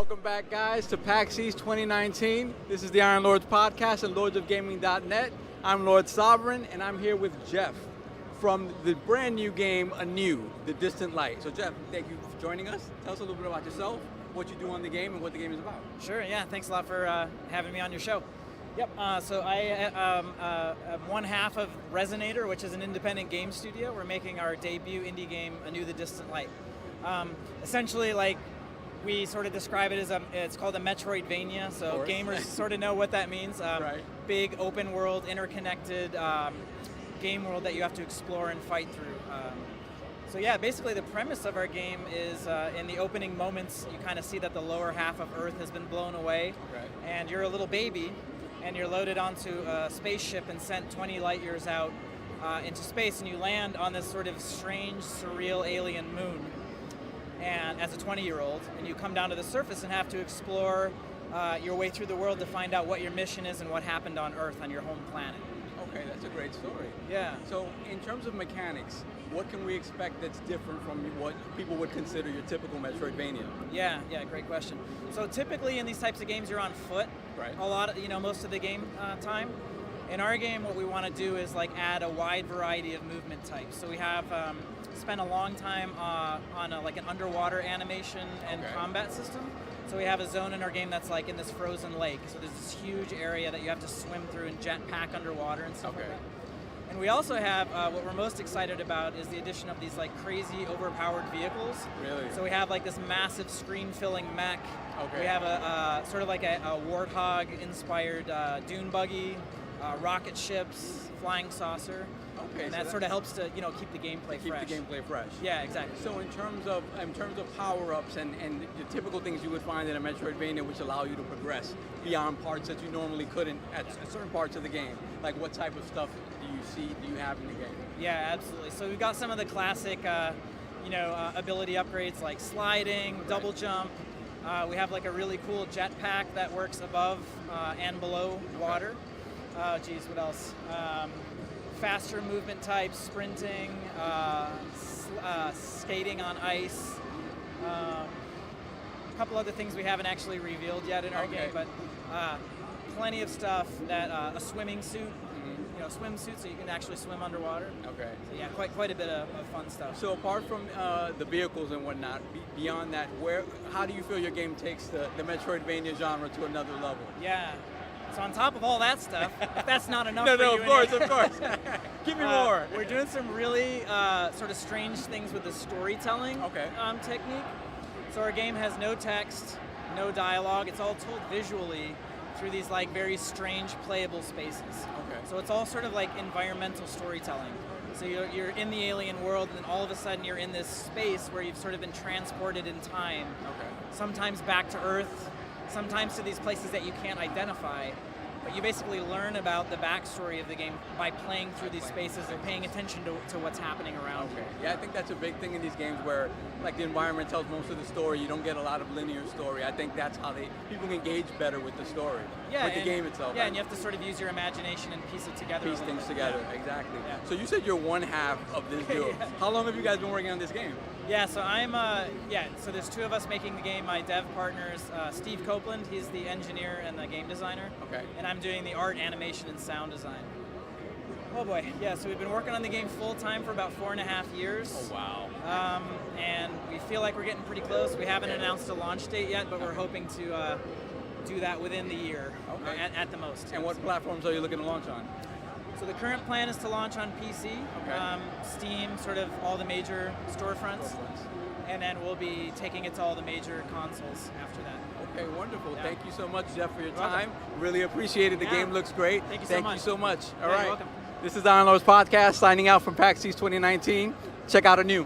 Welcome back, guys, to PAX East 2019. This is the Iron Lords podcast and lordsofgaming.net. I'm Lord Sovereign, and I'm here with Jeff from the brand new game, Anew, The Distant Light. So, Jeff, thank you for joining us. Tell us a little bit about yourself, what you do on the game, and what the game is about. Sure, yeah, thanks a lot for having me on your show. Yep, so I am one half of Resonator, which is an independent game studio. We're making our debut indie game, Anew, The Distant Light. Essentially, like, we sort of describe it as it's called a Metroidvania, so gamers sort of know what that means. Right. Big open world, interconnected game world that you have to explore and fight through. So yeah, basically the premise of our game is in the opening moments, you kind of see that the lower half of Earth has been blown away, and you're a little baby, and you're loaded onto a spaceship and sent 20 light years out into space, and you land on this sort of strange, surreal alien moon. And as a 20-year-old, and you come down to the surface and have to explore your way through the world to find out what your mission is and what happened on Earth, on your home planet. Okay, that's a great story. Yeah. So, in terms of mechanics, what can we expect that's different from what people would consider your typical Metroidvania? Yeah, great question. So typically in these types of games, you're on foot. Right. A lot of, most of the game time. In our game, what we want to do is like add a wide variety of movement types. So we have spent a long time on like an underwater animation and combat system. So we have a zone in our game that's like in this frozen lake. So there's this huge area that you have to swim through and jetpack underwater and stuff like that. And we also have, what we're most excited about is the addition of these like crazy overpowered vehicles. Really? So we have like this massive screen-filling mech. Okay. We have a sort of like a Warthog-inspired dune buggy, rocket ships, flying saucer. Okay, and so that sort of helps to keep the gameplay fresh. Keep the gameplay fresh. Yeah, exactly. So in terms of power-ups and the typical things you would find in a Metroidvania which allow you to progress beyond parts that you normally couldn't at certain parts of the game, like what type of stuff do you have in the game? Yeah, absolutely. So we've got some of the classic ability upgrades like sliding, double jump. We have like a really cool jetpack that works above and below water. What else? Faster movement types, sprinting, skating on ice. A couple other things we haven't actually revealed yet in our game, but plenty of stuff that a swimming suit, swimsuit, so you can actually swim underwater. Okay. So yeah, quite a bit of fun stuff. So apart from the vehicles and whatnot, beyond that, how do you feel your game takes the Metroidvania genre to another level? Yeah. So on top of all that stuff, if that's not enough no, for you... of course. Give me more. We're doing some really sort of strange things with the storytelling technique. So our game has no text, no dialogue. It's all told visually through these like very strange playable spaces. Okay. So it's all sort of like environmental storytelling. So you're in the alien world, and then all of a sudden you're in this space where you've sort of been transported in time. Okay. Sometimes back to Earth, sometimes to these places that you can't identify. But you basically learn about the backstory of the game by playing through these spaces and paying attention to what's happening around you. Yeah, I think that's a big thing in these games where like the environment tells most of the story. You don't get a lot of linear story. I think that's how people engage better with the story, with the game itself. Yeah, and you have to sort of use your imagination and piece it together. Piece things together, exactly. Yeah. So you said you're one half of this duo. How long have you guys been working on this game? Yeah, so so there's two of us making the game. My dev partner's Steve Copeland, he's the engineer and the game designer. Okay. And I'm doing the art, animation, and sound design. Oh boy, yeah, so we've been working on the game full time for about 4.5 years. Oh wow. And we feel like we're getting pretty close. We haven't announced a launch date yet, but we're hoping to do that within the year, at the most. And what platforms are you looking to launch on? So the current plan is to launch on PC, Steam, sort of all the major storefronts, and then we'll be taking it to all the major consoles after that. Okay, wonderful. Yeah. Thank you so much, Jeff, for your You're welcome. time. Really appreciate it. The game looks great. Thank you so much. All right. You're welcome. This is the Iron Lords podcast signing out from PAX East 2019. Check out Anew.